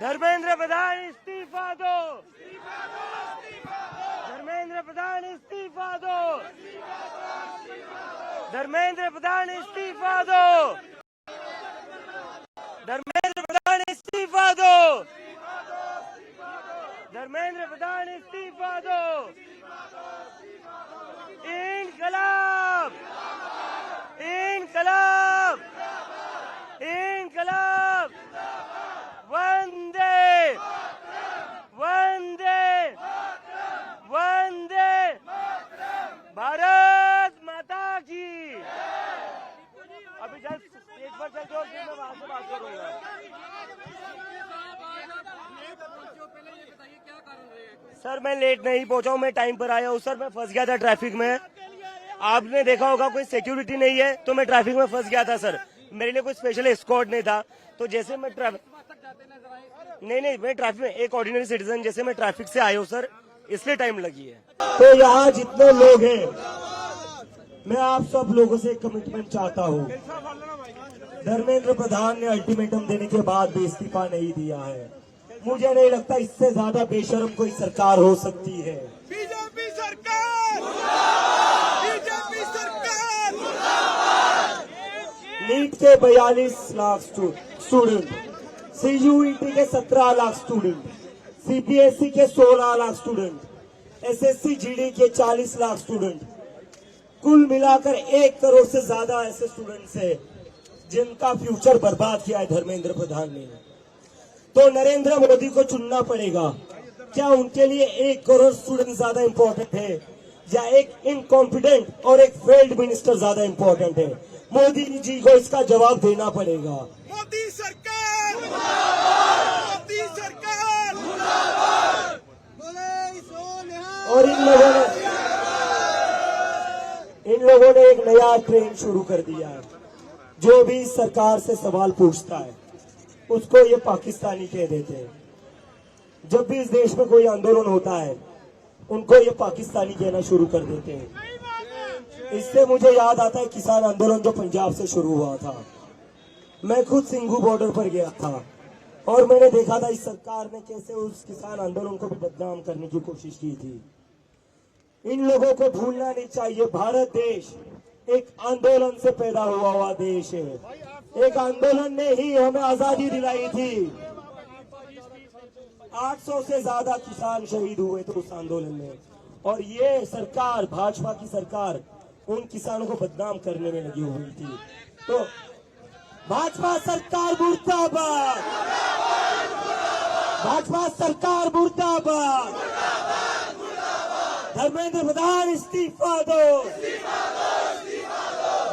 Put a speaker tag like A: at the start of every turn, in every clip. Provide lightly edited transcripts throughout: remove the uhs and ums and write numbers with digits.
A: धर्मेंद्र प्रधान इस्तीफा दो। धर्मेंद्र प्रधान इस्तीफा दो। धर्मेंद्र प्रधान इस्तीफा दो। धर्मेंद्र प्रधान इस्तीफा दो। धर्मेंद्र प्रधान इस्तीफा दो। इनकलाब इनकलाब इनकलाब वंदे वंदे वंदे भारत माता की। अभी जस्ट एक बार चल दो, मैं वहां से बात करूंगा। सर मैं लेट नहीं पहुंचा हूं, मैं टाइम पर आया हूं। सर मैं फंस गया था ट्रैफिक में। आपने देखा होगा कोई सिक्योरिटी नहीं है तो मैं ट्रैफिक में फंस गया था सर। मेरे लिए कोई स्पेशल एस्कॉर्ट नहीं था, तो जैसे मैं नहीं मैं ट्रैफिक में एक ऑर्डिनरी सिटीजन जैसे मैं ट्रैफिक से आया हूँ सर, इसलिए टाइम लगी है। तो यहाँ जितने लोग हैं, मैं आप सब लोगों से एक कमिटमेंट चाहता हूँ। धर्मेंद्र प्रधान ने अल्टीमेटम देने के बाद भी इस्तीफा नहीं दिया है। मुझे नहीं लगता इससे ज्यादा बेशर्म कोई सरकार हो सकती है।
B: बीजेपी सरकार, बीजेपी सरकार।
A: नीट के 42 लाख स्टूडेंट, सीयूईटी के 17 लाख स्टूडेंट, सीबीएसई के 16 लाख स्टूडेंट, एसएससी जीडी के 40 लाख स्टूडेंट, कुल मिलाकर 1 करोड़ से ज्यादा ऐसे स्टूडेंट्स हैं जिनका फ्यूचर बर्बाद किया है धर्मेंद्र प्रधान ने। तो नरेंद्र मोदी को चुनना पड़ेगा। क्या उनके लिए 1 करोड़ स्टूडेंट ज्यादा इंपॉर्टेंट है या एक इनकॉम्पिटेंट और एक फेल्ड मिनिस्टर ज्यादा इंपॉर्टेंट है? मोदी जी को इसका जवाब deना पड़ेगा।
B: मोदी सरकार, मोदी सरकार। बोले सोनिया।
A: और इन लोगों ने एक नया ट्रेंड शुरू कर दिया है। जो भी सरकार से सवाल पूछता है उसको ये पाकिस्तानी कह देते हैं। जब भी इस देश में कोई आंदोलन होता है उनको ये पाकिस्तानी कहना शुरू कर देते हैं। इससे मुझे याद आता है किसान आंदोलन जो पंजाब से शुरू हुआ था। मैं खुद सिंघू बॉर्डर पर गया था और मैंने देखा था इस सरकार ने कैसे उस किसान आंदोलन को भी बदनाम करने की कोशिश की थी। इन लोगों को भूलना नहीं चाहिए, भारत देश एक आंदोलन से पैदा हुआ देश है। एक आंदोलन ने ही हमें आजादी दिलाई थी। 800 से ज्यादा किसान शहीद हुए थे उस आंदोलन में, और ये सरकार, भाजपा की सरकार, उन किसानों को बदनाम करने में लगी हुई थी। तो भाजपा सरकार मुर्दाबाद, भाजपा सरकार मुर्दाबाद। धर्मेंद्र प्रधान इस्तीफा दो।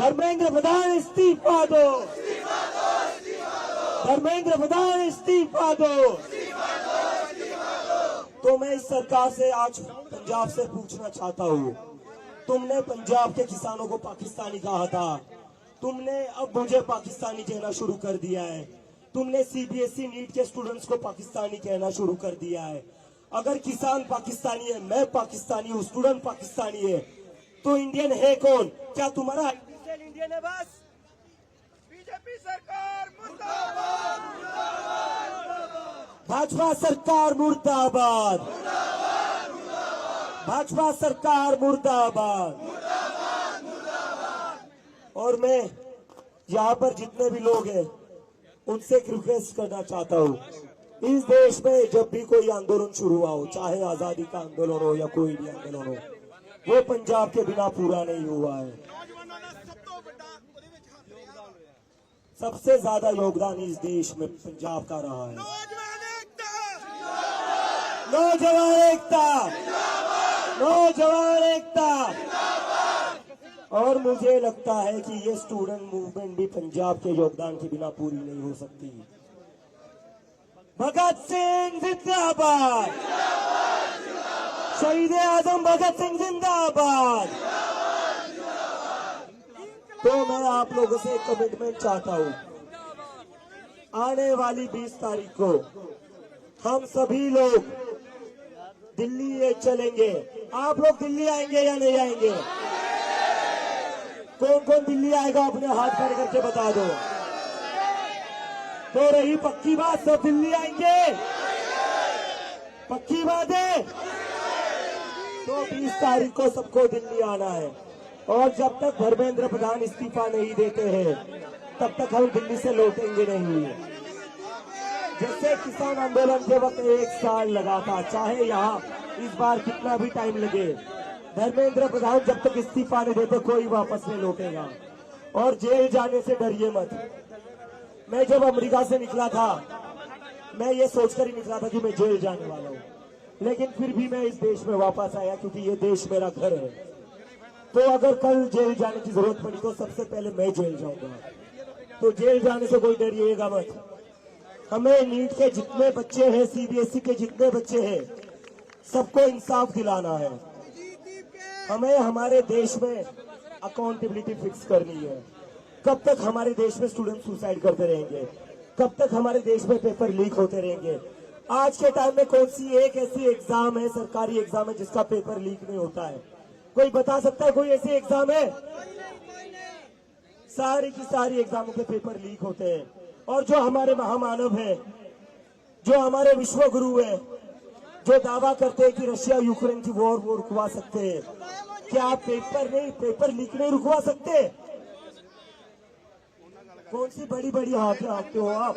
A: धर्मेंद्र प्रधान इस्तीफा दो। धर्मेंद्र प्रधान इस्तीफा दो। तो मैं इस सरकार से आज पंजाब से पूछना चाहता हूँ, तुमने पंजाब के किसानों को पाकिस्तानी कहा था, तुमने अब मुझे पाकिस्तानी कहना शुरू कर दिया है। तुमने सीबीएसई नीट के स्टूडेंट्स को पाकिस्तानी कहना शुरू कर दिया है। अगर किसान पाकिस्तानी है, मैं पाकिस्तानी हूँ, स्टूडेंट पाकिस्तानी है, तो इंडियन है कौन? क्या तुम्हारा इंडियन है? बस
B: बीजेपी सरकार मुर्दाबाद,
A: भाजपा सरकार मुर्दाबाद, भाजपा सरकार मुर्दाबाद। और मैं यहाँ पर जितने भी लोग हैं उनसे एक रिक्वेस्ट करना चाहता हूँ, इस देश में जब भी कोई आंदोलन शुरू हुआ हो, चाहे आजादी का आंदोलन हो या कोई भी आंदोलन हो, वो पंजाब के बिना पूरा नहीं हुआ है। सबसे ज्यादा योगदान इस देश में पंजाब का रहा है। नौजवान एकता, नौजवान एकता। और मुझे लगता है कि ये स्टूडेंट मूवमेंट भी पंजाब के योगदान के बिना पूरी नहीं हो सकती। भगत सिंह जिंदाबाद, शहीद आजम भगत सिंह जिंदाबाद। तो मैं आप लोगों से एक कमिटमेंट चाहता हूँ, आने वाली 20 तारीख को हम सभी लोग दिल्ली चलेंगे। आप लोग दिल्ली आएंगे या नहीं आएंगे? कौन कौन दिल्ली आएगा अपने हाथ खड़े करके बता दो। तो रही पक्की बात, सब दिल्ली आएंगे। पक्की बात है। तो 20 तारीख को सबको दिल्ली आना है और जब तक धर्मेंद्र प्रधान इस्तीफा नहीं देते हैं तब तक हम दिल्ली से लौटेंगे नहीं। जैसे किसान आंदोलन के वक्त 1 साल लगा था, चाहे यहाँ इस बार कितना भी टाइम लगे, धर्मेंद्र प्रधान जब तक इस्तीफा नहीं देते कोई वापस नहीं लौटेगा। और जेल जाने से डरिए मत। मैं जब अमेरिका से निकला था मैं ये सोचकर ही निकला था कि मैं जेल जाने वाला हूँ, लेकिन फिर भी मैं इस देश में वापस आया क्योंकि ये देश मेरा घर है। तो अगर कल जेल जाने की जरूरत पड़ी तो सबसे पहले मैं जेल जाऊंगा। तो जेल जाने से कोई डरिएगा मत। हमें नीट के जितने बच्चे हैं, सीबीएसई के जितने बच्चे हैं, सबको इंसाफ दिलाना है। हमें हमारे देश में अकाउंटेबिलिटी फिक्स करनी है। कब तक हमारे देश में स्टूडेंट सुसाइड करते रहेंगे? कब तक हमारे देश में पेपर लीक होते रहेंगे? आज के टाइम में कौन सी एक ऐसी एग्जाम है, सरकारी एग्जाम है, जिसका पेपर लीक नहीं होता है? कोई बता सकता है कोई ऐसी एग्जाम है? सारी की सारी एग्जामों के पेपर लीक होते हैं। और जो हमारे महामानव है, जो हमारे विश्व गुरु है, जो दावा करते हैं कि रशिया यूक्रेन की वॉर वो रुकवा सकते हैं, क्या आप पेपर लीक नहीं रुकवा सकते? कौन सी बड़ी बड़ी हाथ हाँकते हो आप?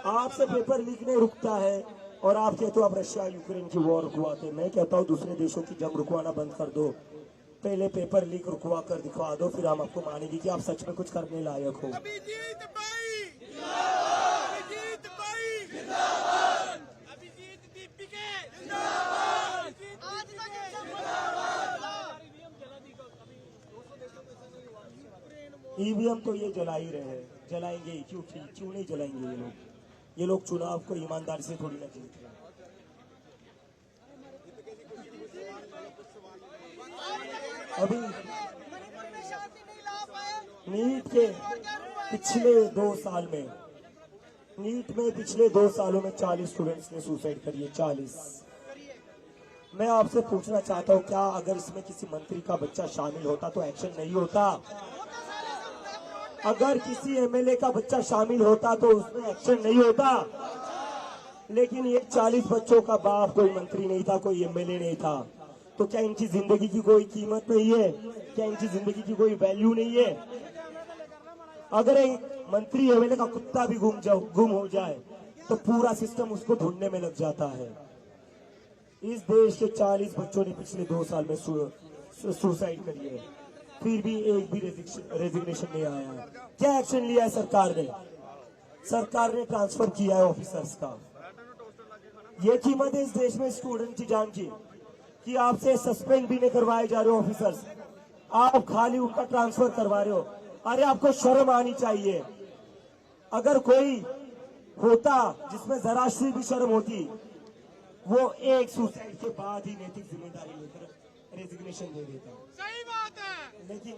A: आपसे पेपर लीक नहीं रुकता है और आप कहते हो आप रशिया यूक्रेन की वॉर रुकवाते। मैं कहता हूँ दूसरे देशों की जंग रुकवाना बंद कर दो, पहले पेपर लीक रुकवा कर दिखा दो, फिर हम आपको मानेंगे कि आप सच में कुछ करने लायक हो।
B: अभिजीत भाई जिंदाबाद, अभिजीत भाई जिंदाबाद, अभिजीत दीपिके जिंदाबाद, आज तक
A: ईवीएम तो ये जला ही रहे हैं, जलाएंगे ही। क्यों नहीं जलाएंगे ये लोग चुनाव को ईमानदारी से थोड़ी ना जीतते हैं। अभी नीट के पिछले 2 साल में, नीट में पिछले 2 सालों में 40 स्टूडेंट्स ने सुसाइड करी है। 40। मैं आपसे पूछना चाहता हूं, क्या अगर इसमें किसी मंत्री का बच्चा शामिल होता तो एक्शन नहीं होता? अगर किसी एमएलए का बच्चा शामिल होता तो उसमें एक्शन नहीं होता? लेकिन ये 40 बच्चों का बाप कोई मंत्री नहीं था, कोई एमएलए नहीं था। तो क्या इनकी जिंदगी की कोई कीमत नहीं है? क्या इनकी जिंदगी की कोई वैल्यू नहीं है? अगर एक मंत्री एमएलए का कुत्ता भी गुम हो जाए तो पूरा सिस्टम उसको ढूंढने में लग जाता है। इस देश के 40 बच्चों ने पिछले 2 साल में सुसाइड करी है, फिर भी एक भी रेजिग्नेशन नहीं आया है। क्या एक्शन लिया है सरकार ने? सरकार ने ट्रांसफर किया है ऑफिसर्स का। ये कीमत है इस देश में स्टूडेंट की जान की, कि आपसे सस्पेंड भी नहीं करवाए जा रहे ऑफिसर्स, आप खाली उनका ट्रांसफर करवा रहे हो। अरे आपको शर्म आनी चाहिए। अगर कोई होता जिसमें जरा सी भी शर्म होती, वो एक सुसाइड के बाद ही नैतिक जिम्मेदारी लेकर रेजिग्नेशन दे देता।
B: सही बात है।
A: लेकिन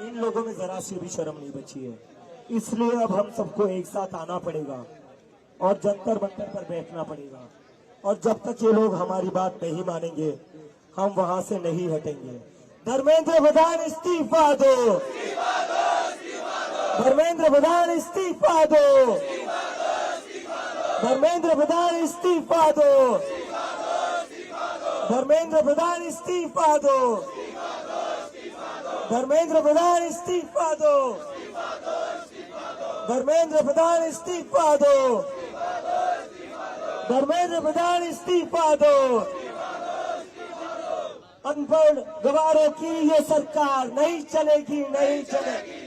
A: इन लोगों में जरा सी भी शर्म नहीं बची है। इसलिए अब हम सबको एक साथ आना पड़ेगा और जंतर मंतर पर बैठना पड़ेगा। और जब तक ये लोग हमारी बात नहीं मानेंगे हम वहां से नहीं हटेंगे। धर्मेंद्र प्रधान इस्तीफा दो, धर्मेंद्र प्रधान इस्तीफा दो, धर्मेंद्र प्रधान इस्तीफा दो, धर्मेंद्र प्रधान इस्तीफा दो, धर्मेंद्र प्रधान इस्तीफा दो, धर्मेंद्र प्रधान इस्तीफा दो, धर्मेंद्र प्रधान इस्तीफा दो। अनपढ़ गवारों की ये सरकार नहीं चलेगी, नहीं चलेगी।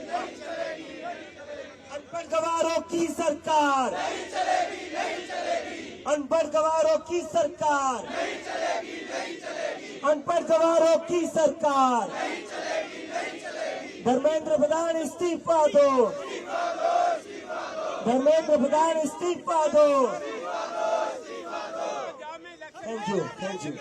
A: अनपढ़ गवारों की सरकार नहीं चलेगी, नहीं चलेगी। अनपढ़ गवारों की सरकार नहीं चलेगी, नहीं चलेगी। अनपढ़ गवारों की सरकार नहीं चलेगी, नहीं चलेगी। धर्मेंद्र प्रधान इस्तीफा दो, धर्मेंद्र प्रधान इस्तीफा दो। Thank you, thank you.